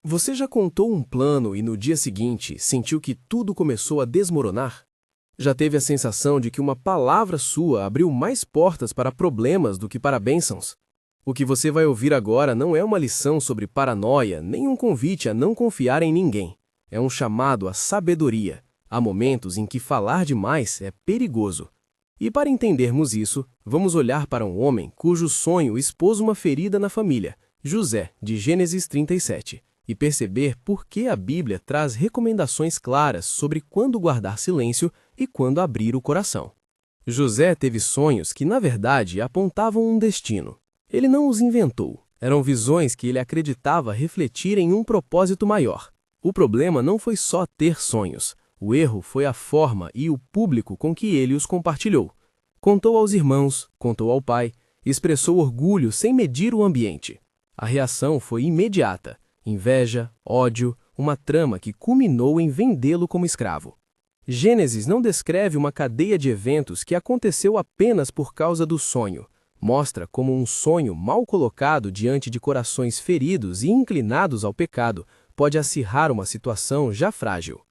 Você já contou um plano e no dia seguinte sentiu que tudo começou a desmoronar? Já teve a sensação de que uma palavra sua abriu mais portas para problemas do que para bênçãos? O que você vai ouvir agora não é uma lição sobre paranoia, nem um convite a não confiar em ninguém. É um chamado à sabedoria. Há momentos em que falar demais é perigoso. E para entendermos isso, vamos olhar para um homem cujo sonho expôs uma ferida na família, José, de Gênesis 37. E perceber por que a Bíblia traz recomendações claras sobre quando guardar silêncio e quando abrir o coração. José teve sonhos que, na verdade, apontavam um destino. Ele não os inventou. Eram visões que ele acreditava refletir em um propósito maior. O problema não foi só ter sonhos. O erro foi a forma e o público com que ele os compartilhou. Contou aos irmãos, contou ao pai, expressou orgulho sem medir o ambiente. A reação foi imediata. Inveja, ódio, uma trama que culminou em vendê-lo como escravo. Gênesis não descreve uma cadeia de eventos que aconteceu apenas por causa do sonho. Mostra como um sonho mal colocado diante de corações feridos e inclinados ao pecado pode acirrar uma situação já frágil.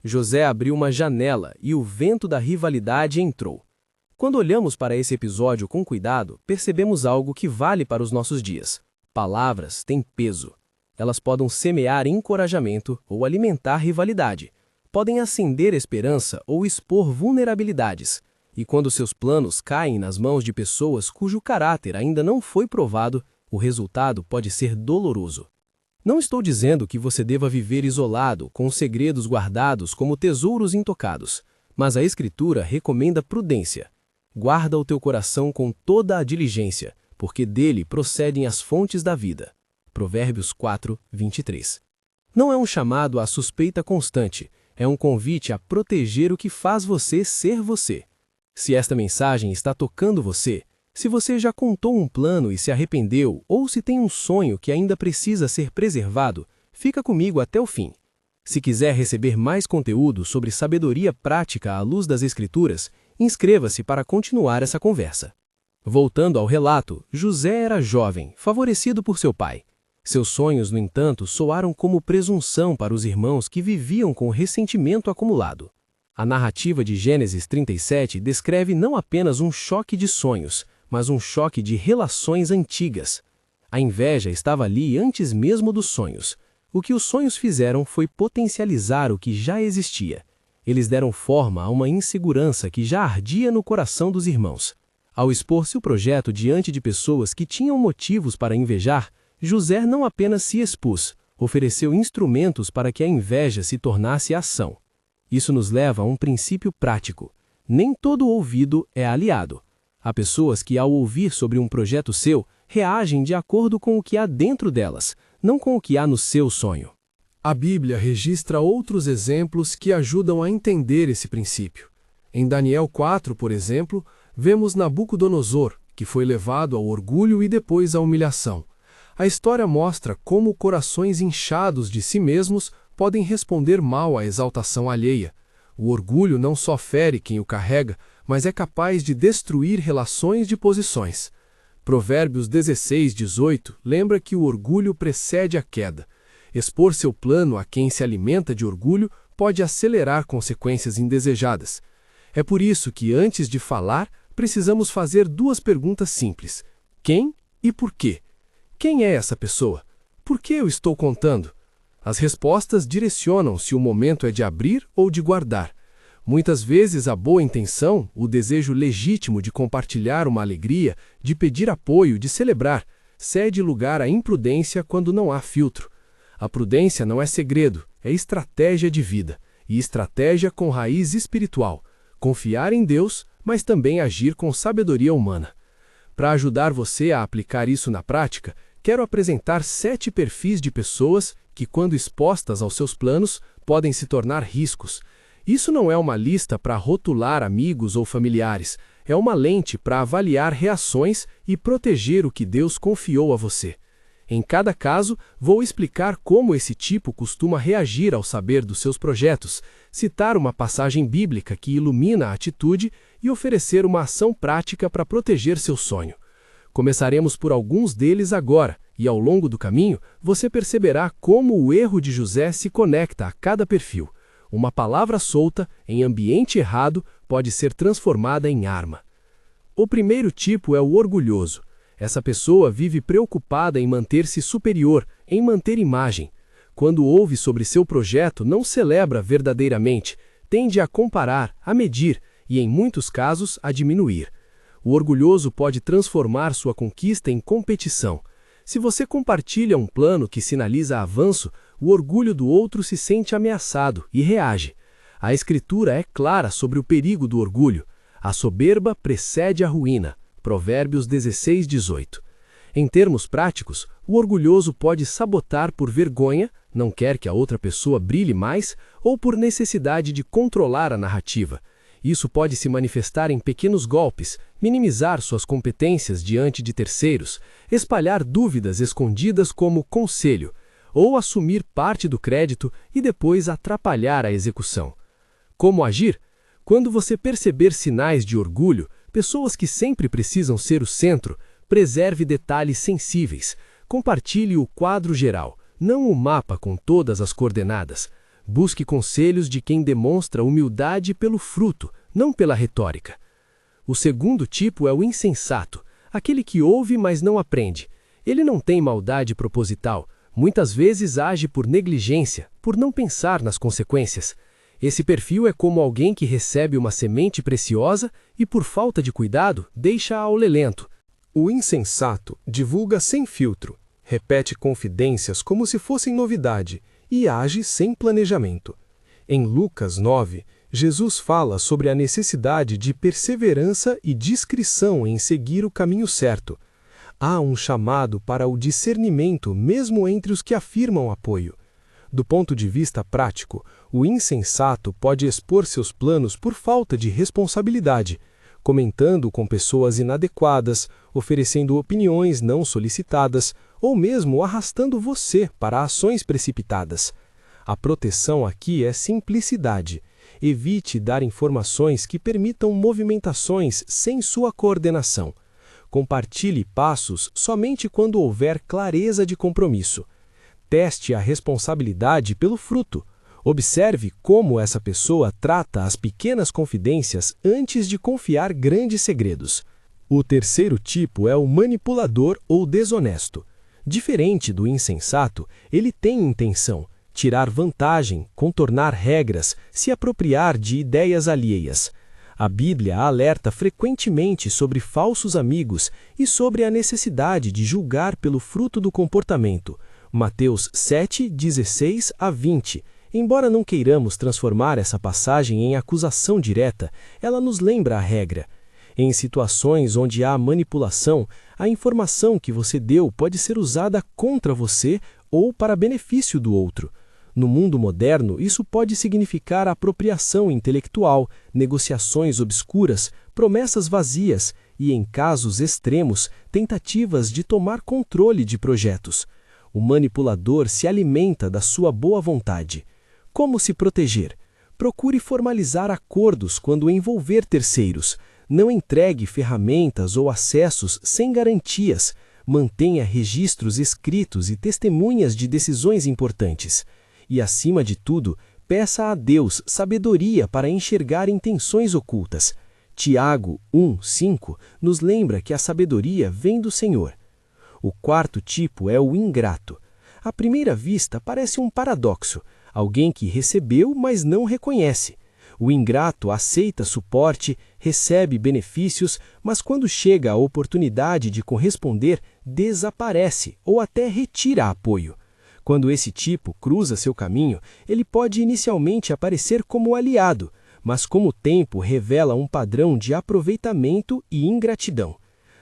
José abriu uma janela e o vento da rivalidade entrou. Quando olhamos para esse episódio com cuidado, percebemos algo que vale para os nossos dias. Palavras têm peso. Elas podem semear encorajamento ou alimentar rivalidade. Podem acender esperança ou expor vulnerabilidades. E quando seus planos caem nas mãos de pessoas cujo caráter ainda não foi provado, o resultado pode ser doloroso. Não estou dizendo que você deva viver isolado, com segredos guardados como tesouros intocados, mas a Escritura recomenda prudência. Guarda o teu coração com toda a diligência, porque dele procedem as fontes da vida. Provérbios 4, 23. Não é um chamado à suspeita constante, é um convite a proteger o que faz você ser você. Se esta mensagem está tocando você, se você já contou um plano e se arrependeu, ou se tem um sonho que ainda precisa ser preservado, fica comigo até o fim. Se quiser receber mais conteúdo sobre sabedoria prática à luz das Escrituras, inscreva-se para continuar essa conversa. Voltando ao relato, José era jovem, favorecido por seu pai. Seus sonhos, no entanto, soaram como presunção para os irmãos que viviam com ressentimento acumulado. A narrativa de Gênesis 37 descreve não apenas um choque de sonhos, mas um choque de relações antigas. A inveja estava ali antes mesmo dos sonhos. O que os sonhos fizeram foi potencializar o que já existia. Eles deram forma a uma insegurança que já ardia no coração dos irmãos. Ao expor seu projeto diante de pessoas que tinham motivos para invejar, José não apenas se expôs, ofereceu instrumentos para que a inveja se tornasse ação. Isso nos leva a um princípio prático. Nem todo ouvido é aliado. Há pessoas que, ao ouvir sobre um projeto seu, reagem de acordo com o que há dentro delas, não com o que há no seu sonho. A Bíblia registra outros exemplos que ajudam a entender esse princípio. Em Daniel 4, por exemplo, vemos Nabucodonosor, que foi levado ao orgulho e depois à humilhação. A história mostra como corações inchados de si mesmos podem responder mal à exaltação alheia. O orgulho não só fere quem o carrega, mas é capaz de destruir relações de posições. Provérbios 16, 18 lembra que o orgulho precede a queda. Expor seu plano a quem se alimenta de orgulho pode acelerar consequências indesejadas. É por isso que, antes de falar, precisamos fazer duas perguntas simples. Quem e por quê? Quem é essa pessoa? Por que eu estou contando? As respostas direcionam se o momento é de abrir ou de guardar. Muitas vezes a boa intenção, o desejo legítimo de compartilhar uma alegria, de pedir apoio, de celebrar, cede lugar à imprudência quando não há filtro. A prudência não é segredo, é estratégia de vida, e estratégia com raiz espiritual. Confiar em Deus, mas também agir com sabedoria humana. Para ajudar você a aplicar isso na prática, quero apresentar 7 perfis de pessoas que, quando expostas aos seus planos, podem se tornar riscos. Isso não é uma lista para rotular amigos ou familiares, é uma lente para avaliar reações e proteger o que Deus confiou a você. Em cada caso, vou explicar como esse tipo costuma reagir ao saber dos seus projetos, citar uma passagem bíblica que ilumina a atitude e oferecer uma ação prática para proteger seu sonho. Começaremos por alguns deles agora, e ao longo do caminho você perceberá como o erro de José se conecta a cada perfil. Uma palavra solta, em ambiente errado, pode ser transformada em arma. O primeiro tipo é o orgulhoso. Essa pessoa vive preocupada em manter-se superior, em manter imagem. Quando ouve sobre seu projeto, não celebra verdadeiramente, tende a comparar, a medir e, em muitos casos, a diminuir. O orgulhoso pode transformar sua conquista em competição. Se você compartilha um plano que sinaliza avanço, o orgulho do outro se sente ameaçado e reage. A Escritura é clara sobre o perigo do orgulho. A soberba precede a ruína. Provérbios 16:18. Em termos práticos, o orgulhoso pode sabotar por vergonha, não quer que a outra pessoa brilhe mais, ou por necessidade de controlar a narrativa. Isso pode se manifestar em pequenos golpes, minimizar suas competências diante de terceiros, espalhar dúvidas escondidas como conselho, ou assumir parte do crédito e depois atrapalhar a execução. Como agir? Quando você perceber sinais de orgulho, pessoas que sempre precisam ser o centro, preserve detalhes sensíveis. Compartilhe o quadro geral, não o mapa com todas as coordenadas. Busque conselhos de quem demonstra humildade pelo fruto, não pela retórica. O segundo tipo é o insensato, aquele que ouve, mas não aprende. Ele não tem maldade proposital, muitas vezes age por negligência, por não pensar nas consequências. Esse perfil é como alguém que recebe uma semente preciosa e, por falta de cuidado, deixa-a ao relento. O insensato divulga sem filtro, repete confidências como se fossem novidade e age sem planejamento. Em Lucas 9, Jesus fala sobre a necessidade de perseverança e discrição em seguir o caminho certo. Há um chamado para o discernimento mesmo entre os que afirmam apoio. Do ponto de vista prático, o insensato pode expor seus planos por falta de responsabilidade, comentando com pessoas inadequadas, oferecendo opiniões não solicitadas ou mesmo arrastando você para ações precipitadas. A proteção aqui é simplicidade. Evite dar informações que permitam movimentações sem sua coordenação. Compartilhe passos somente quando houver clareza de compromisso. Teste a responsabilidade pelo fruto. Observe como essa pessoa trata as pequenas confidências antes de confiar grandes segredos. O terceiro tipo é o manipulador ou desonesto. Diferente do insensato, ele tem intenção, tirar vantagem, contornar regras, se apropriar de ideias alheias. A Bíblia alerta frequentemente sobre falsos amigos e sobre a necessidade de julgar pelo fruto do comportamento. Mateus 7:16-20. Embora não queiramos transformar essa passagem em acusação direta, ela nos lembra a regra. Em situações onde há manipulação, a informação que você deu pode ser usada contra você ou para benefício do outro. No mundo moderno, isso pode significar apropriação intelectual, negociações obscuras, promessas vazias e, em casos extremos, tentativas de tomar controle de projetos. O manipulador se alimenta da sua boa vontade. Como se proteger? Procure formalizar acordos quando envolver terceiros. Não entregue ferramentas ou acessos sem garantias. Mantenha registros escritos e testemunhas de decisões importantes. E, acima de tudo, peça a Deus sabedoria para enxergar intenções ocultas. Tiago 1:5 nos lembra que a sabedoria vem do Senhor. O quarto tipo é o ingrato. À primeira vista, parece um paradoxo. Alguém que recebeu, mas não reconhece. O ingrato aceita suporte, recebe benefícios, mas quando chega a oportunidade de corresponder, desaparece ou até retira apoio. Quando esse tipo cruza seu caminho, ele pode inicialmente aparecer como aliado, mas com o tempo revela um padrão de aproveitamento e ingratidão.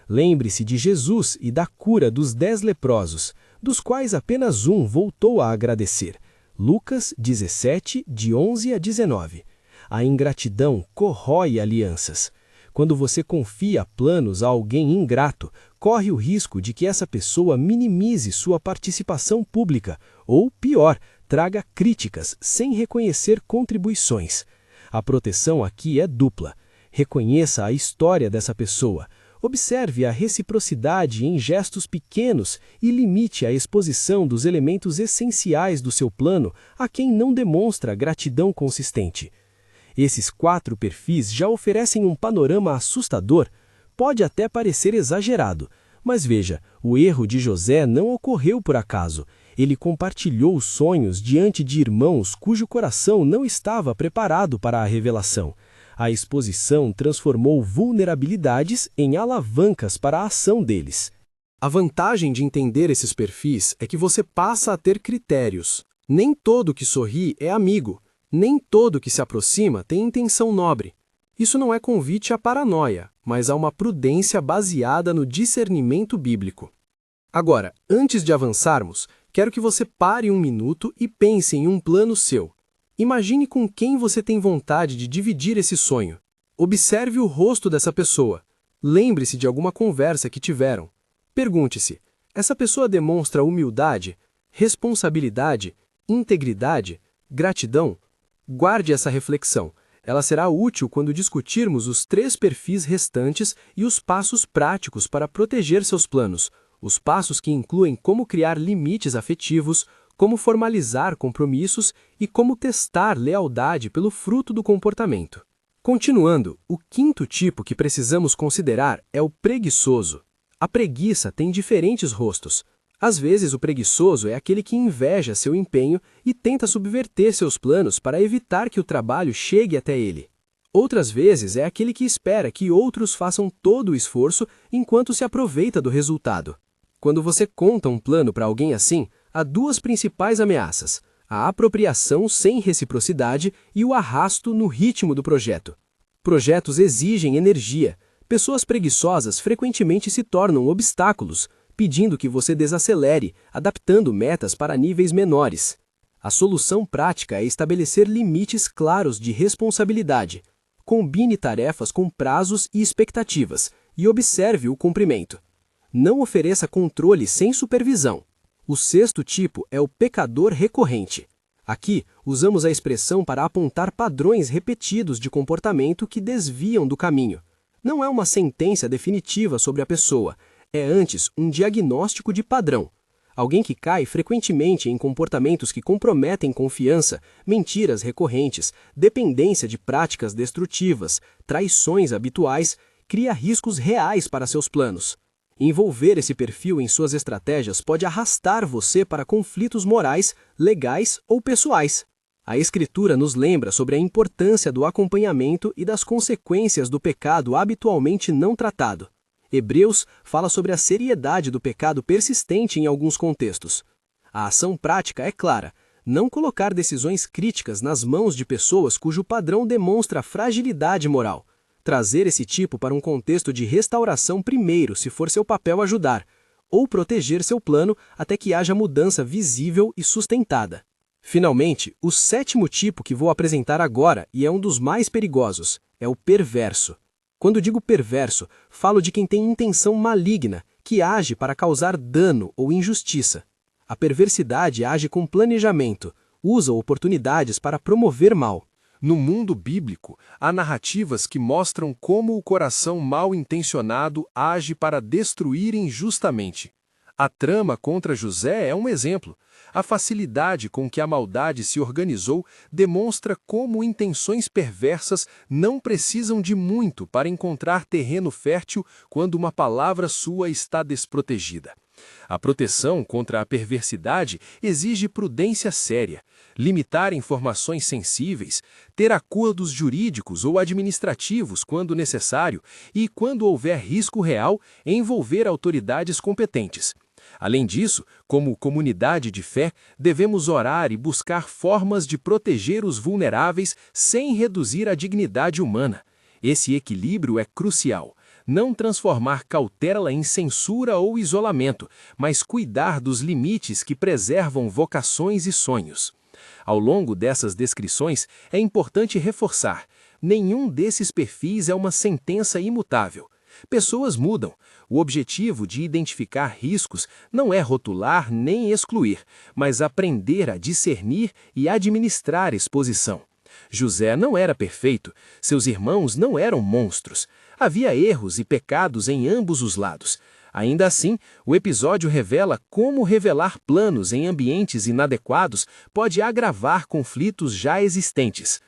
Lembre-se de Jesus e da cura dos 10 leprosos, dos quais apenas um voltou a agradecer. Lucas 17:11-19. A ingratidão corrói alianças. Quando você confia planos a alguém ingrato, corre o risco de que essa pessoa minimize sua participação pública ou, pior, traga críticas sem reconhecer contribuições. A proteção aqui é dupla. Reconheça a história dessa pessoa. Observe a reciprocidade em gestos pequenos e limite a exposição dos elementos essenciais do seu plano a quem não demonstra gratidão consistente. Esses 4 perfis já oferecem um panorama assustador. Pode até parecer exagerado, mas veja, o erro de José não ocorreu por acaso. Ele compartilhou sonhos diante de irmãos cujo coração não estava preparado para a revelação. A exposição transformou vulnerabilidades em alavancas para a ação deles. A vantagem de entender esses perfis é que você passa a ter critérios. Nem todo que sorri é amigo. Nem todo que se aproxima tem intenção nobre. Isso não é convite à paranoia, mas a uma prudência baseada no discernimento bíblico. Agora, antes de avançarmos, quero que você pare um minuto e pense em um plano seu. Imagine com quem você tem vontade de dividir esse sonho. Observe o rosto dessa pessoa. Lembre-se de alguma conversa que tiveram. Pergunte-se: essa pessoa demonstra humildade, responsabilidade, integridade, gratidão? Guarde essa reflexão. Ela será útil quando discutirmos os 3 perfis restantes e os passos práticos para proteger seus planos. Os passos que incluem como criar limites afetivos, como formalizar compromissos e como testar lealdade pelo fruto do comportamento. Continuando, o 5º tipo que precisamos considerar é o preguiçoso. A preguiça tem diferentes rostos. Às vezes, o preguiçoso é aquele que inveja seu empenho e tenta subverter seus planos para evitar que o trabalho chegue até ele. Outras vezes, é aquele que espera que outros façam todo o esforço enquanto se aproveita do resultado. Quando você conta um plano para alguém assim, há 2 principais ameaças: a apropriação sem reciprocidade e o arrasto no ritmo do projeto. Projetos exigem energia. Pessoas preguiçosas frequentemente se tornam obstáculos, pedindo que você desacelere, adaptando metas para níveis menores. A solução prática é estabelecer limites claros de responsabilidade. Combine tarefas com prazos e expectativas e observe o cumprimento. Não ofereça controle sem supervisão. O 6º tipo é o pecador recorrente. Aqui, usamos a expressão para apontar padrões repetidos de comportamento que desviam do caminho. Não é uma sentença definitiva sobre a pessoa, é antes um diagnóstico de padrão. Alguém que cai frequentemente em comportamentos que comprometem confiança, mentiras recorrentes, dependência de práticas destrutivas, traições habituais, cria riscos reais para seus planos. Envolver esse perfil em suas estratégias pode arrastar você para conflitos morais, legais ou pessoais. A Escritura nos lembra sobre a importância do acompanhamento e das consequências do pecado habitualmente não tratado. Hebreus fala sobre a seriedade do pecado persistente em alguns contextos. A ação prática é clara: não colocar decisões críticas nas mãos de pessoas cujo padrão demonstra fragilidade moral. Trazer esse tipo para um contexto de restauração primeiro, se for seu papel ajudar, ou proteger seu plano até que haja mudança visível e sustentada. Finalmente, o 7º tipo que vou apresentar agora, e é um dos mais perigosos, é o perverso. Quando digo perverso, falo de quem tem intenção maligna, que age para causar dano ou injustiça. A perversidade age com planejamento, usa oportunidades para promover mal. No mundo bíblico, há narrativas que mostram como o coração mal-intencionado age para destruir injustamente. A trama contra José é um exemplo. A facilidade com que a maldade se organizou demonstra como intenções perversas não precisam de muito para encontrar terreno fértil quando uma palavra sua está desprotegida. A proteção contra a perversidade exige prudência séria, limitar informações sensíveis, ter acordos jurídicos ou administrativos quando necessário e, quando houver risco real, envolver autoridades competentes. Além disso, como comunidade de fé, devemos orar e buscar formas de proteger os vulneráveis sem reduzir a dignidade humana. Esse equilíbrio é crucial. Não transformar cautela em censura ou isolamento, mas cuidar dos limites que preservam vocações e sonhos. Ao longo dessas descrições, é importante reforçar: nenhum desses perfis é uma sentença imutável. Pessoas mudam. O objetivo de identificar riscos não é rotular nem excluir, mas aprender a discernir e administrar exposição. José não era perfeito, seus irmãos não eram monstros. Havia erros e pecados em ambos os lados. Ainda assim, o episódio revela como revelar planos em ambientes inadequados pode agravar conflitos já existentes.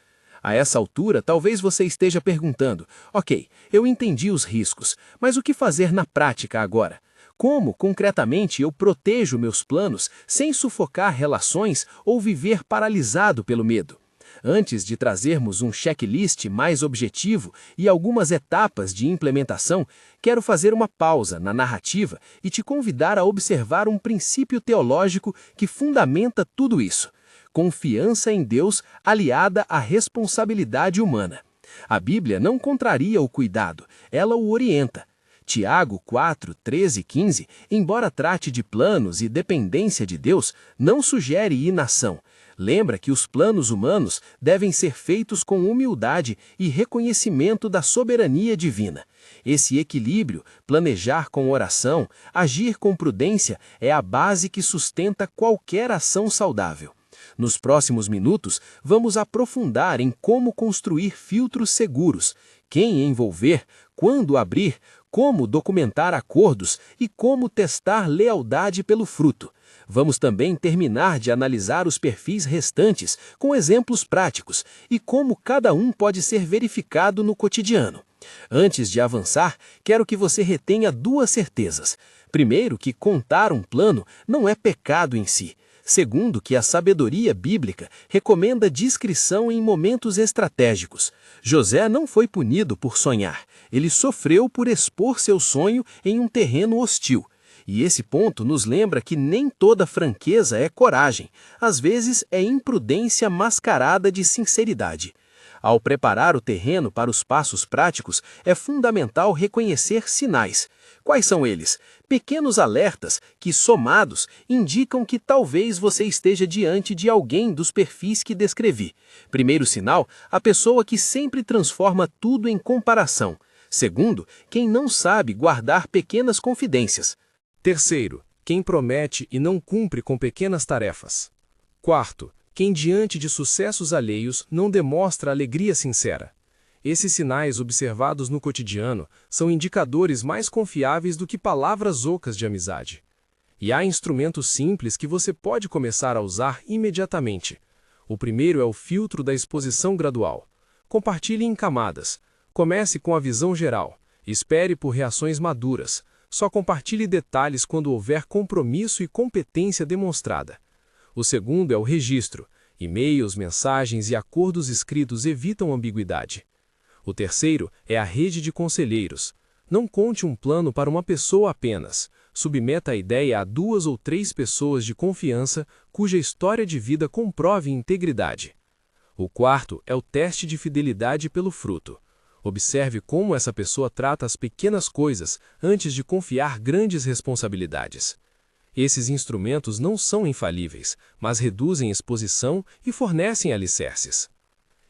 A essa altura, talvez você esteja perguntando: ok, eu entendi os riscos, mas o que fazer na prática agora? Como, concretamente, eu protejo meus planos sem sufocar relações ou viver paralisado pelo medo? Antes de trazermos um checklist mais objetivo e algumas etapas de implementação, quero fazer uma pausa na narrativa e te convidar a observar um princípio teológico que fundamenta tudo isso: confiança em Deus aliada à responsabilidade humana. A Bíblia não contraria o cuidado, ela o orienta. Tiago 4, 13 e 15, embora trate de planos e dependência de Deus, não sugere inação. Lembra que os planos humanos devem ser feitos com humildade e reconhecimento da soberania divina. Esse equilíbrio, planejar com oração, agir com prudência, é a base que sustenta qualquer ação saudável. Nos próximos minutos, vamos aprofundar em como construir filtros seguros, quem envolver, quando abrir, como documentar acordos e como testar lealdade pelo fruto. Vamos também terminar de analisar os perfis restantes com exemplos práticos e como cada um pode ser verificado no cotidiano. Antes de avançar, quero que você retenha duas certezas. Primeiro, que contar um plano não é pecado em si. Segundo, que a sabedoria bíblica recomenda discrição em momentos estratégicos. José não foi punido por sonhar, ele sofreu por expor seu sonho em um terreno hostil. E esse ponto nos lembra que nem toda franqueza é coragem, às vezes é imprudência mascarada de sinceridade. Ao preparar o terreno para os passos práticos, é fundamental reconhecer sinais. Quais são eles? Pequenos alertas que, somados, indicam que talvez você esteja diante de alguém dos perfis que descrevi. Primeiro sinal, a pessoa que sempre transforma tudo em comparação. Segundo, quem não sabe guardar pequenas confidências. Terceiro, quem promete e não cumpre com pequenas tarefas. Quarto, quem diante de sucessos alheios não demonstra alegria sincera. Esses sinais observados no cotidiano são indicadores mais confiáveis do que palavras ocas de amizade. E há instrumentos simples que você pode começar a usar imediatamente. O primeiro é o filtro da exposição gradual. Compartilhe em camadas. Comece com a visão geral. Espere por reações maduras. Só compartilhe detalhes quando houver compromisso e competência demonstrada. O segundo é o registro. E-mails, mensagens e acordos escritos evitam ambiguidade. O terceiro é a rede de conselheiros. Não conte um plano para uma pessoa apenas. Submeta a ideia a 2 ou 3 pessoas de confiança cuja história de vida comprove integridade. O quarto é o teste de fidelidade pelo fruto. Observe como essa pessoa trata as pequenas coisas antes de confiar grandes responsabilidades. Esses instrumentos não são infalíveis, mas reduzem exposição e fornecem alicerces.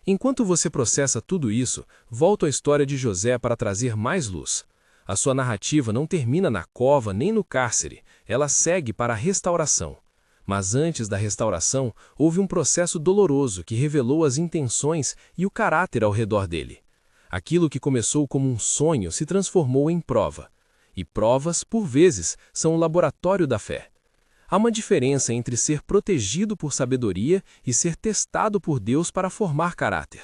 Enquanto você processa tudo isso, volto à história de José para trazer mais luz. A sua narrativa não termina na cova nem no cárcere, ela segue para a restauração. Mas antes da restauração, houve um processo doloroso que revelou as intenções e o caráter ao redor dele. Aquilo que começou como um sonho se transformou em prova. E provas, por vezes, são o laboratório da fé. Há uma diferença entre ser protegido por sabedoria e ser testado por Deus para formar caráter.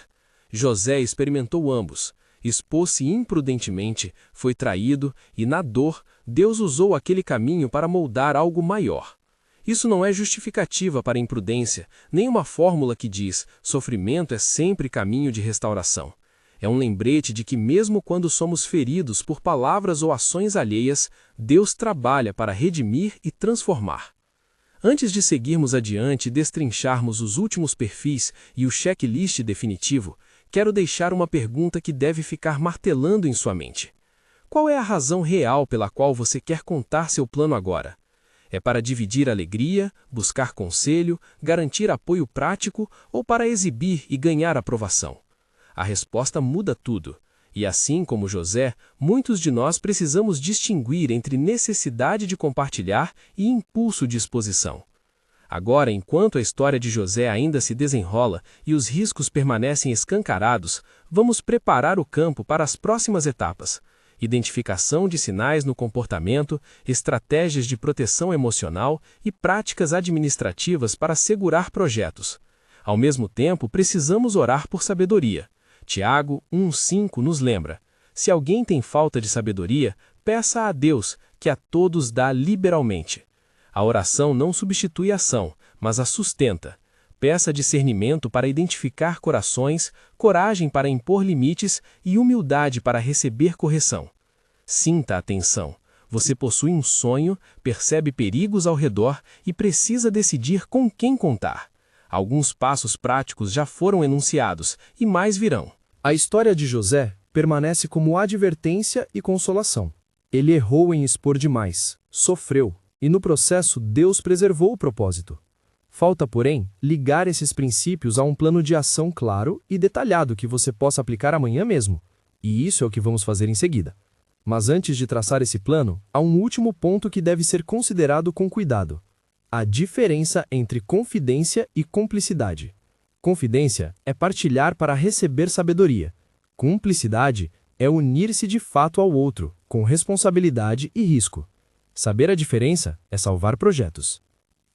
José experimentou ambos. Expôs-se imprudentemente, foi traído e, na dor, Deus usou aquele caminho para moldar algo maior. Isso não é justificativa para a imprudência, nem uma fórmula que diz sofrimento é sempre caminho de restauração. É um lembrete de que mesmo quando somos feridos por palavras ou ações alheias, Deus trabalha para redimir e transformar. Antes de seguirmos adiante e destrincharmos os últimos perfis e o checklist definitivo, quero deixar uma pergunta que deve ficar martelando em sua mente. Qual é a razão real pela qual você quer contar seu plano agora? É para dividir alegria, buscar conselho, garantir apoio prático ou para exibir e ganhar aprovação? A resposta muda tudo. E assim como José, muitos de nós precisamos distinguir entre necessidade de compartilhar e impulso de exposição. Agora, enquanto a história de José ainda se desenrola e os riscos permanecem escancarados, vamos preparar o campo para as próximas etapas. Identificação de sinais no comportamento, estratégias de proteção emocional e práticas administrativas para segurar projetos. Ao mesmo tempo, precisamos orar por sabedoria. Tiago 1,5 nos lembra: se alguém tem falta de sabedoria, peça a Deus, que a todos dá liberalmente. A oração não substitui a ação, mas a sustenta. Peça discernimento para identificar corações, coragem para impor limites e humildade para receber correção. Sinta a atenção. Você possui um sonho, percebe perigos ao redor e precisa decidir com quem contar. Alguns passos práticos já foram enunciados e mais virão. A história de José permanece como advertência e consolação. Ele errou em expor demais, sofreu, e no processo Deus preservou o propósito. Falta, porém, ligar esses princípios a um plano de ação claro e detalhado que você possa aplicar amanhã mesmo. E isso é o que vamos fazer em seguida. Mas antes de traçar esse plano, há um último ponto que deve ser considerado com cuidado: a diferença entre confidência e cumplicidade. Confidência é partilhar para receber sabedoria. Cumplicidade é unir-se de fato ao outro, com responsabilidade e risco. Saber a diferença é salvar projetos.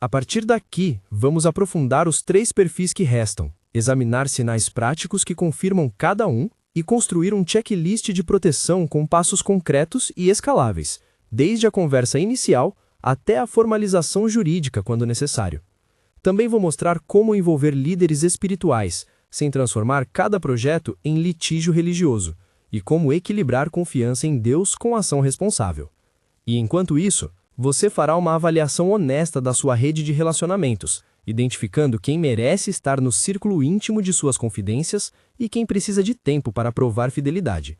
A partir daqui, vamos aprofundar os 3 perfis que restam, examinar sinais práticos que confirmam cada um e construir um checklist de proteção com passos concretos e escaláveis, desde a conversa inicial até a formalização jurídica quando necessário. Também vou mostrar como envolver líderes espirituais, sem transformar cada projeto em litígio religioso, e como equilibrar confiança em Deus com ação responsável. E enquanto isso, você fará uma avaliação honesta da sua rede de relacionamentos, identificando quem merece estar no círculo íntimo de suas confidências e quem precisa de tempo para provar fidelidade.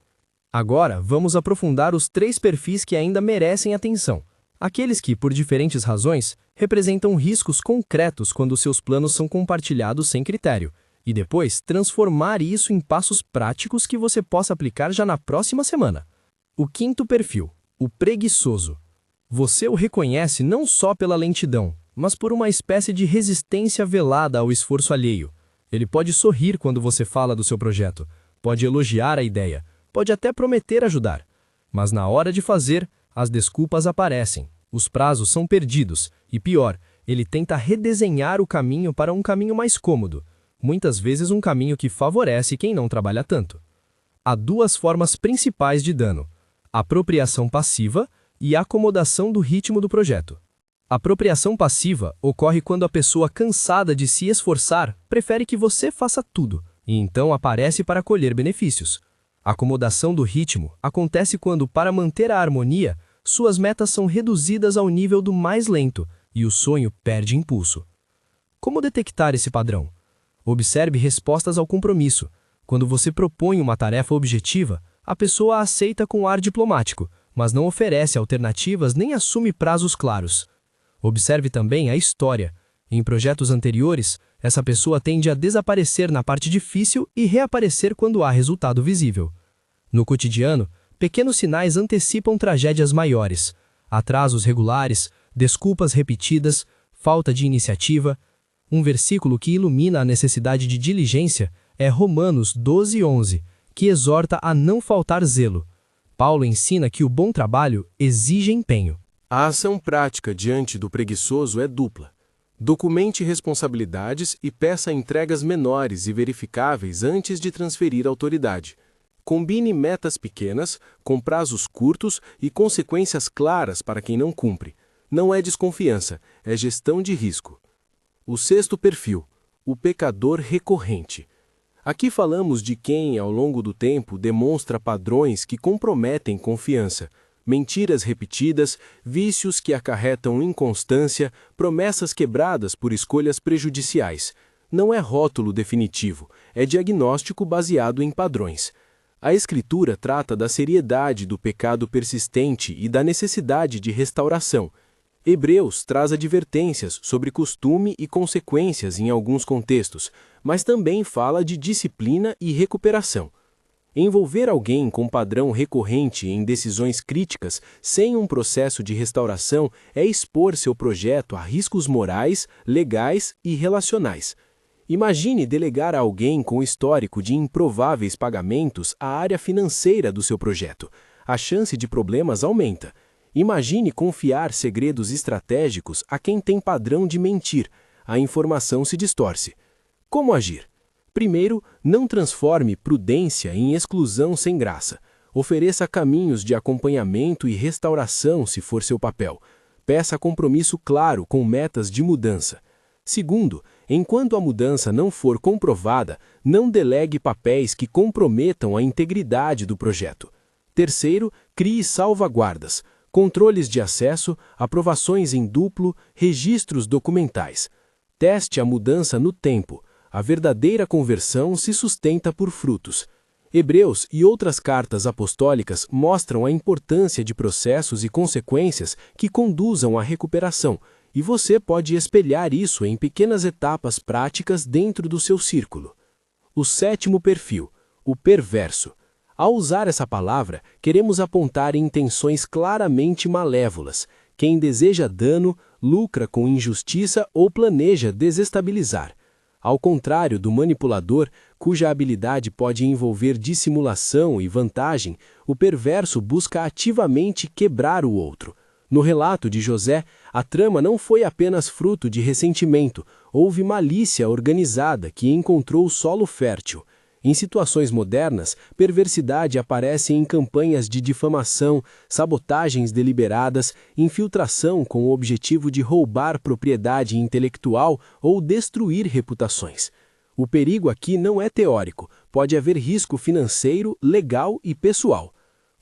Agora, vamos aprofundar os 3 perfis que ainda merecem atenção. Aqueles que, por diferentes razões, representam riscos concretos quando seus planos são compartilhados sem critério, e depois transformar isso em passos práticos que você possa aplicar já na próxima semana. O 5º perfil: o preguiçoso. Você o reconhece não só pela lentidão, mas por uma espécie de resistência velada ao esforço alheio. Ele pode sorrir quando você fala do seu projeto, pode elogiar a ideia, pode até prometer ajudar. Mas na hora de fazer, as desculpas aparecem, os prazos são perdidos e, pior, ele tenta redesenhar o caminho para um caminho mais cômodo, muitas vezes um caminho que favorece quem não trabalha tanto. Há 2 formas principais de dano: apropriação passiva e acomodação do ritmo do projeto. A apropriação passiva ocorre quando a pessoa cansada de se esforçar prefere que você faça tudo, e então aparece para colher benefícios. A acomodação do ritmo acontece quando, para manter a harmonia, suas metas são reduzidas ao nível do mais lento e o sonho perde impulso. Como detectar esse padrão? Observe respostas ao compromisso. Quando você propõe uma tarefa objetiva, a pessoa a aceita com ar diplomático, mas não oferece alternativas nem assume prazos claros. Observe também a história. Em projetos anteriores, essa pessoa tende a desaparecer na parte difícil e reaparecer quando há resultado visível. No cotidiano, pequenos sinais antecipam tragédias maiores: atrasos regulares, desculpas repetidas, falta de iniciativa. Um versículo que ilumina a necessidade de diligência é Romanos 12:11, que exorta a não faltar zelo. Paulo ensina que o bom trabalho exige empenho. A ação prática diante do preguiçoso é dupla. Documente responsabilidades e peça entregas menores e verificáveis antes de transferir autoridade. Combine metas pequenas, com prazos curtos e consequências claras para quem não cumpre. Não é desconfiança, é gestão de risco. O 6º perfil: o pecador recorrente. Aqui falamos de quem, ao longo do tempo, demonstra padrões que comprometem confiança. Mentiras repetidas, vícios que acarretam inconstância, promessas quebradas por escolhas prejudiciais. Não é rótulo definitivo, é diagnóstico baseado em padrões. A Escritura trata da seriedade do pecado persistente e da necessidade de restauração. Hebreus traz advertências sobre costume e consequências em alguns contextos, mas também fala de disciplina e recuperação. Envolver alguém com padrão recorrente em decisões críticas sem um processo de restauração é expor seu projeto a riscos morais, legais e relacionais. Imagine delegar a alguém com histórico de improváveis pagamentos a área financeira do seu projeto. A chance de problemas aumenta. Imagine confiar segredos estratégicos a quem tem padrão de mentir. A informação se distorce. Como agir? Primeiro, não transforme prudência em exclusão sem graça. Ofereça caminhos de acompanhamento e restauração se for seu papel. Peça compromisso claro com metas de mudança. Segundo, enquanto a mudança não for comprovada, não delegue papéis que comprometam a integridade do projeto. Terceiro, crie salvaguardas, controles de acesso, aprovações em duplo, registros documentais. Teste a mudança no tempo. A verdadeira conversão se sustenta por frutos. Hebreus e outras cartas apostólicas mostram a importância de processos e consequências que conduzam à recuperação, e você pode espelhar isso em pequenas etapas práticas dentro do seu círculo. O sétimo perfil, o perverso. Ao usar essa palavra, queremos apontar intenções claramente malévolas. Quem deseja dano, lucra com injustiça ou planeja desestabilizar. Ao contrário do manipulador, cuja habilidade pode envolver dissimulação e vantagem, o perverso busca ativamente quebrar o outro. No relato de José, a trama não foi apenas fruto de ressentimento, houve malícia organizada que encontrou solo fértil. Em situações modernas, perversidade aparece em campanhas de difamação, sabotagens deliberadas, infiltração com o objetivo de roubar propriedade intelectual ou destruir reputações. O perigo aqui não é teórico, pode haver risco financeiro, legal e pessoal.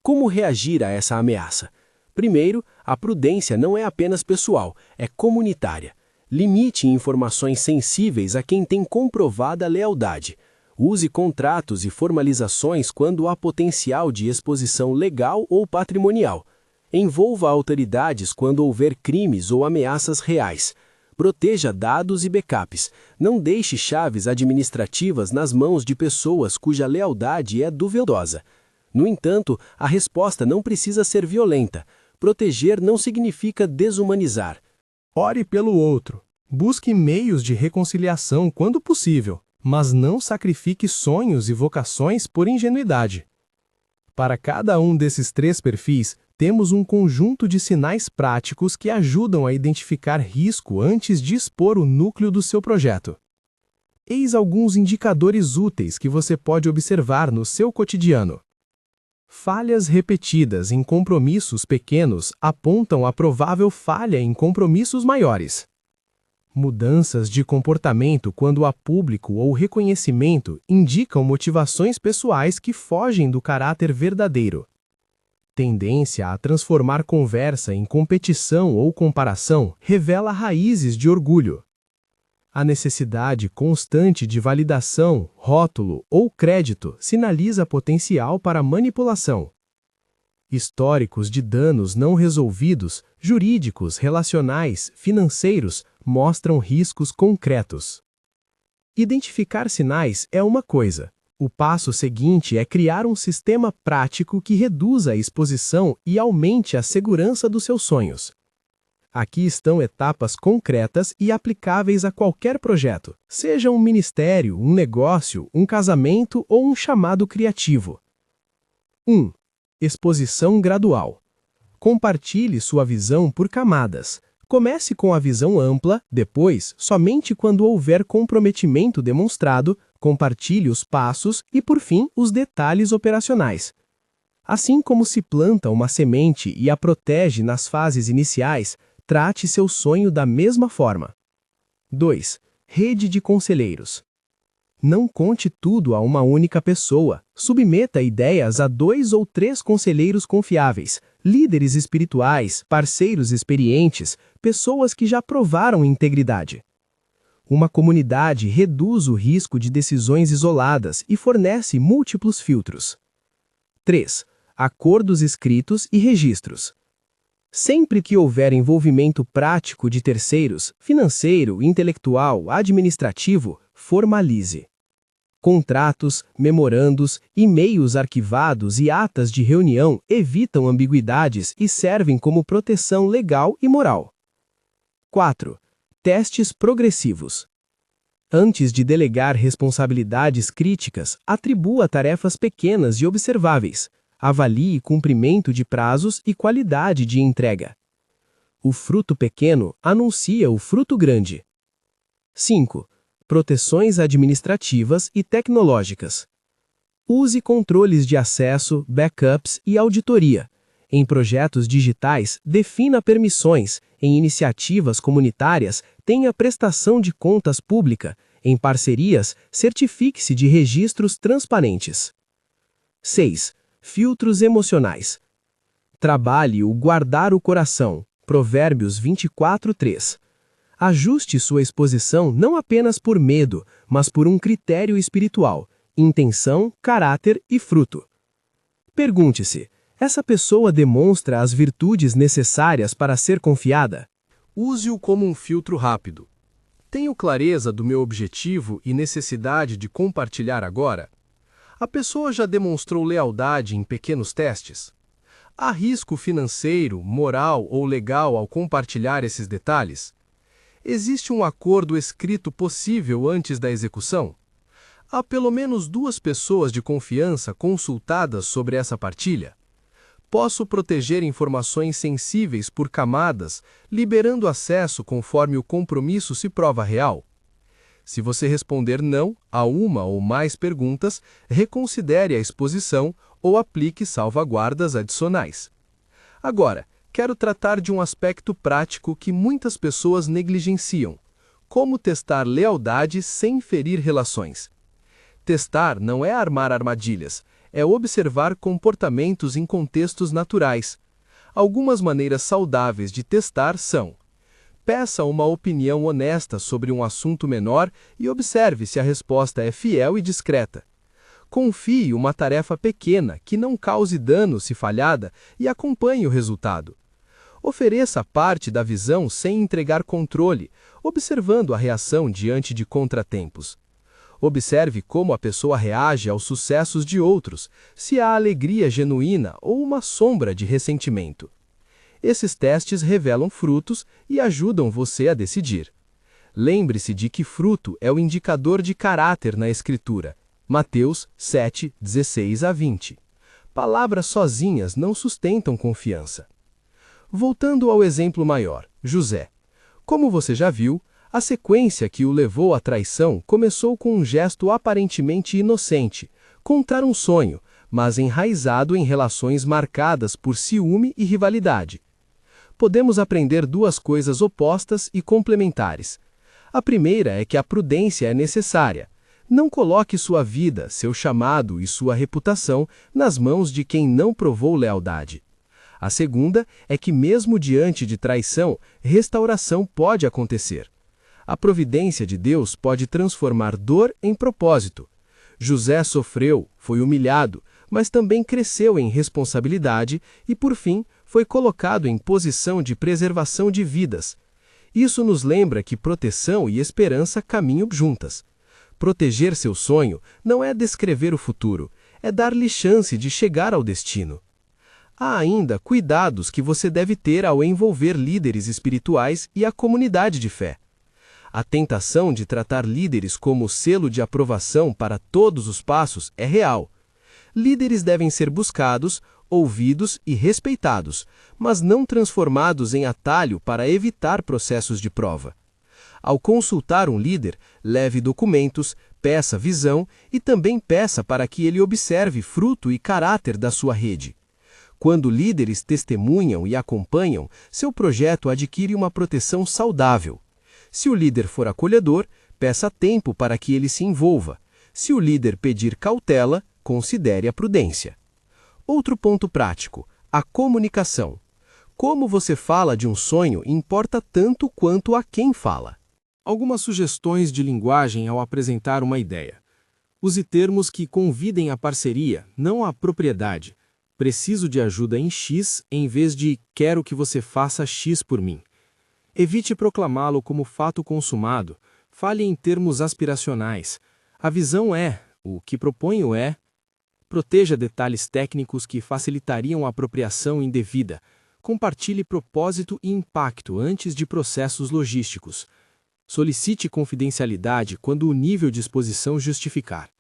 Como reagir a essa ameaça? Primeiro, a prudência não é apenas pessoal, é comunitária. Limite informações sensíveis a quem tem comprovada lealdade. Use contratos e formalizações quando há potencial de exposição legal ou patrimonial. Envolva autoridades quando houver crimes ou ameaças reais. Proteja dados e backups. Não deixe chaves administrativas nas mãos de pessoas cuja lealdade é duvidosa. No entanto, a resposta não precisa ser violenta. Proteger não significa desumanizar. Ore pelo outro. Busque meios de reconciliação quando possível, mas não sacrifique sonhos e vocações por ingenuidade. Para cada um desses três perfis, temos um conjunto de sinais práticos que ajudam a identificar risco antes de expor o núcleo do seu projeto. Eis alguns indicadores úteis que você pode observar no seu cotidiano. Falhas repetidas em compromissos pequenos apontam a provável falha em compromissos maiores. Mudanças de comportamento quando há público ou reconhecimento indicam motivações pessoais que fogem do caráter verdadeiro. Tendência a transformar conversa em competição ou comparação revela raízes de orgulho. A necessidade constante de validação, rótulo ou crédito sinaliza potencial para manipulação. Históricos de danos não resolvidos, jurídicos, relacionais, financeiros, mostram riscos concretos. Identificar sinais é uma coisa. O passo seguinte é criar um sistema prático que reduza a exposição e aumente a segurança dos seus sonhos. Aqui estão etapas concretas e aplicáveis a qualquer projeto, seja um ministério, um negócio, um casamento ou um chamado criativo. 1. Exposição gradual. Compartilhe sua visão por camadas. Comece com a visão ampla, depois, somente quando houver comprometimento demonstrado, compartilhe os passos e, por fim, os detalhes operacionais. Assim como se planta uma semente e a protege nas fases iniciais, trate seu sonho da mesma forma. 2. Rede de conselheiros. Não conte tudo a uma única pessoa. Submeta ideias a 2 ou 3 conselheiros confiáveis, líderes espirituais, parceiros experientes, pessoas que já provaram integridade. Uma comunidade reduz o risco de decisões isoladas e fornece múltiplos filtros. 3. Acordos escritos e registros. Sempre que houver envolvimento prático de terceiros, financeiro, intelectual, administrativo, formalize. Contratos, memorandos, e-mails arquivados e atas de reunião evitam ambiguidades e servem como proteção legal e moral. 4. Testes progressivos. Antes de delegar responsabilidades críticas, atribua tarefas pequenas e observáveis. Avalie cumprimento de prazos e qualidade de entrega. O fruto pequeno anuncia o fruto grande. 5. Proteções administrativas e tecnológicas. Use controles de acesso, backups e auditoria. Em projetos digitais, defina permissões. Em iniciativas comunitárias, tenha prestação de contas pública. Em parcerias, certifique-se de registros transparentes. 6. Filtros emocionais. Trabalhe o guardar o coração. Provérbios 24:3. Ajuste sua exposição não apenas por medo, mas por um critério espiritual, intenção, caráter e fruto. Pergunte-se: essa pessoa demonstra as virtudes necessárias para ser confiada? Use-o como um filtro rápido. Tenho clareza do meu objetivo e necessidade de compartilhar agora? A pessoa já demonstrou lealdade em pequenos testes? Há risco financeiro, moral ou legal ao compartilhar esses detalhes? Existe um acordo escrito possível antes da execução? Há pelo menos 2 pessoas de confiança consultadas sobre essa partilha? Posso proteger informações sensíveis por camadas, liberando acesso conforme o compromisso se prova real? Se você responder não a uma ou mais perguntas, reconsidere a exposição ou aplique salvaguardas adicionais. Agora, quero tratar de um aspecto prático que muitas pessoas negligenciam: como testar lealdade sem ferir relações. Testar não é armar armadilhas, é observar comportamentos em contextos naturais. Algumas maneiras saudáveis de testar são: peça uma opinião honesta sobre um assunto menor e observe se a resposta é fiel e discreta. Confie uma tarefa pequena que não cause dano se falhada e acompanhe o resultado. Ofereça parte da visão sem entregar controle, observando a reação diante de contratempos. Observe como a pessoa reage aos sucessos de outros, se há alegria genuína ou uma sombra de ressentimento. Esses testes revelam frutos e ajudam você a decidir. Lembre-se de que fruto é o indicador de caráter na Escritura. Mateus 7, 16-20. Palavras sozinhas não sustentam confiança. Voltando ao exemplo maior, José. Como você já viu, a sequência que o levou à traição começou com um gesto aparentemente inocente, contar um sonho, mas enraizado em relações marcadas por ciúme e rivalidade. Podemos aprender 2 coisas opostas e complementares. A primeira é que a prudência é necessária. Não coloque sua vida, seu chamado e sua reputação nas mãos de quem não provou lealdade. A segunda é que, mesmo diante de traição, restauração pode acontecer. A providência de Deus pode transformar dor em propósito. José sofreu, foi humilhado, mas também cresceu em responsabilidade e, por fim, foi colocado em posição de preservação de vidas. Isso nos lembra que proteção e esperança caminham juntas. Proteger seu sonho não é descrever o futuro, é dar-lhe chance de chegar ao destino. Há ainda cuidados que você deve ter ao envolver líderes espirituais e a comunidade de fé. A tentação de tratar líderes como selo de aprovação para todos os passos é real. Líderes devem ser buscados, ouvidos e respeitados, mas não transformados em atalho para evitar processos de prova. Ao consultar um líder, leve documentos, peça visão e também peça para que ele observe fruto e caráter da sua rede. Quando líderes testemunham e acompanham, seu projeto adquire uma proteção saudável. Se o líder for acolhedor, peça tempo para que ele se envolva. Se o líder pedir cautela, considere a prudência. Outro ponto prático: a comunicação. Como você fala de um sonho importa tanto quanto a quem fala. Algumas sugestões de linguagem ao apresentar uma ideia. Use termos que convidem à parceria, não à propriedade. Preciso de ajuda em X em vez de quero que você faça X por mim. Evite proclamá-lo como fato consumado. Fale em termos aspiracionais. A visão é, O que proponho é: proteja detalhes técnicos que facilitariam a apropriação indevida. Compartilhe propósito e impacto antes de processos logísticos. Solicite confidencialidade quando o nível de exposição justificar.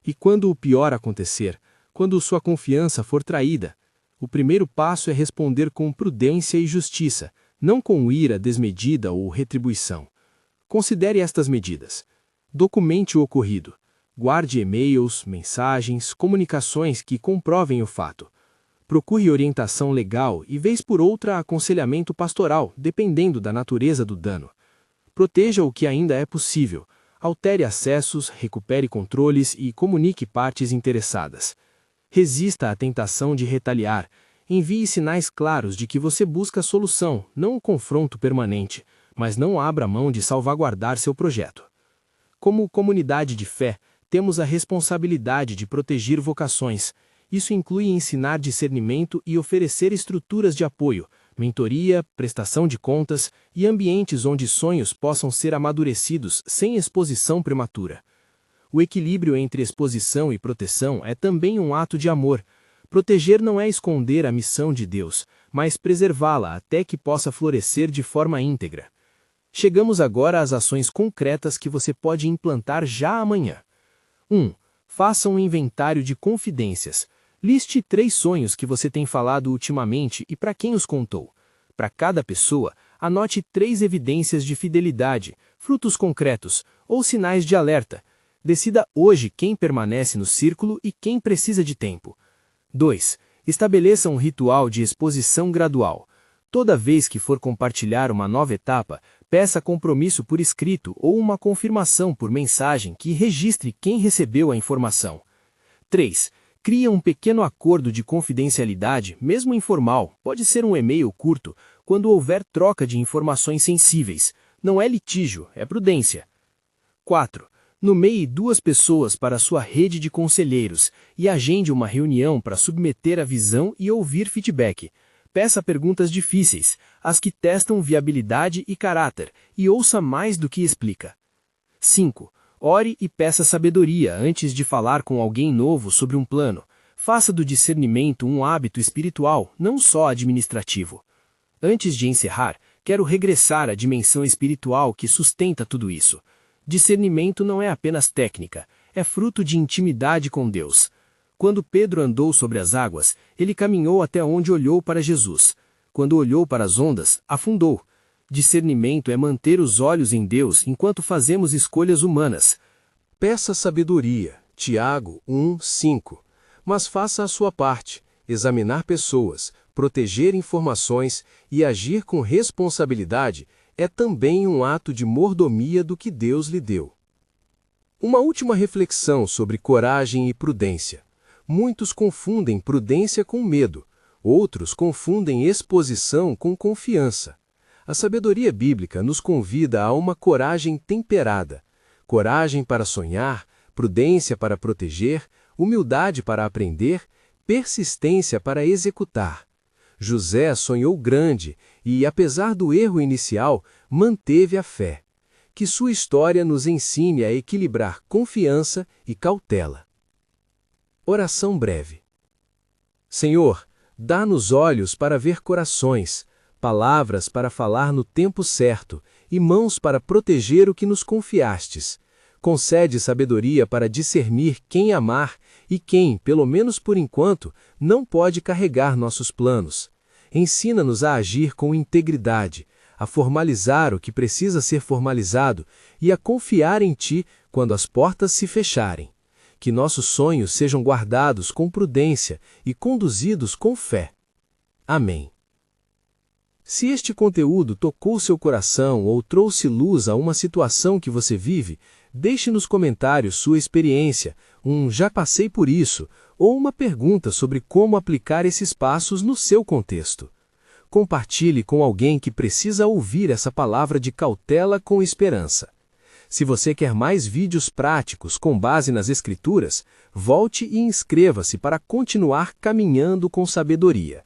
E quando o pior acontecer, quando sua confiança for traída, o primeiro passo é responder com prudência e justiça, não com ira desmedida ou retribuição. Considere estas medidas. Documente o ocorrido. Guarde e-mails, mensagens, comunicações que comprovem o fato. Procure orientação legal e, vez por outra, aconselhamento pastoral, dependendo da natureza do dano. Proteja o que ainda é possível. Altere acessos, recupere controles e comunique partes interessadas. Resista à tentação de retaliar. Envie sinais claros de que você busca a solução, não o confronto permanente, mas não abra mão de salvaguardar seu projeto. Como comunidade de fé, temos a responsabilidade de proteger vocações. Isso inclui ensinar discernimento e oferecer estruturas de apoio, mentoria, prestação de contas e ambientes onde sonhos possam ser amadurecidos sem exposição prematura. O equilíbrio entre exposição e proteção é também um ato de amor. Proteger não é esconder a missão de Deus, mas preservá-la até que possa florescer de forma íntegra. Chegamos agora às ações concretas que você pode implantar já amanhã. 1. Faça um inventário de confidências. Liste 3 sonhos que você tem falado ultimamente e para quem os contou. Para cada pessoa, anote 3 evidências de fidelidade, frutos concretos ou sinais de alerta. Decida hoje quem permanece no círculo e quem precisa de tempo. 2. Estabeleça um ritual de exposição gradual. Toda vez que for compartilhar uma nova etapa, peça compromisso por escrito ou uma confirmação por mensagem que registre quem recebeu a informação. 3. Cria um pequeno acordo de confidencialidade, mesmo informal, pode ser um e-mail curto, quando houver troca de informações sensíveis. Não é litígio, é prudência. 4. Nomeie 2 pessoas para sua rede de conselheiros e agende uma reunião para submeter a visão e ouvir feedback. Peça perguntas difíceis, as que testam viabilidade e caráter, e ouça mais do que explica. 5. Ore e peça sabedoria antes de falar com alguém novo sobre um plano. Faça do discernimento um hábito espiritual, não só administrativo. Antes de encerrar, quero regressar à dimensão espiritual que sustenta tudo isso. Discernimento não é apenas técnica, é fruto de intimidade com Deus. Quando Pedro andou sobre as águas, ele caminhou até onde olhou para Jesus. Quando olhou para as ondas, afundou. Discernimento é manter os olhos em Deus enquanto fazemos escolhas humanas. Peça sabedoria, Tiago 1:5. Mas faça a sua parte, examinar pessoas, proteger informações e agir com responsabilidade é também um ato de mordomia do que Deus lhe deu. Uma última reflexão sobre coragem e prudência. Muitos confundem prudência com medo, outros confundem exposição com confiança. A sabedoria bíblica nos convida a uma coragem temperada, coragem para sonhar, prudência para proteger, humildade para aprender, persistência para executar. José sonhou grande e, apesar do erro inicial, manteve a fé. Que sua história nos ensine a equilibrar confiança e cautela. Oração breve. Senhor, dá-nos olhos para ver corações, palavras para falar no tempo certo e mãos para proteger o que nos confiastes. Concede sabedoria para discernir quem amar e quem, pelo menos por enquanto, não pode carregar nossos planos. Ensina-nos a agir com integridade, a formalizar o que precisa ser formalizado e a confiar em Ti quando as portas se fecharem. Que nossos sonhos sejam guardados com prudência e conduzidos com fé. Amém. Se este conteúdo tocou seu coração ou trouxe luz a uma situação que você vive, deixe nos comentários sua experiência, já passei por isso, ou uma pergunta sobre como aplicar esses passos no seu contexto. Compartilhe com alguém que precisa ouvir essa palavra de cautela com esperança. Se você quer mais vídeos práticos com base nas Escrituras, volte e inscreva-se para continuar caminhando com sabedoria.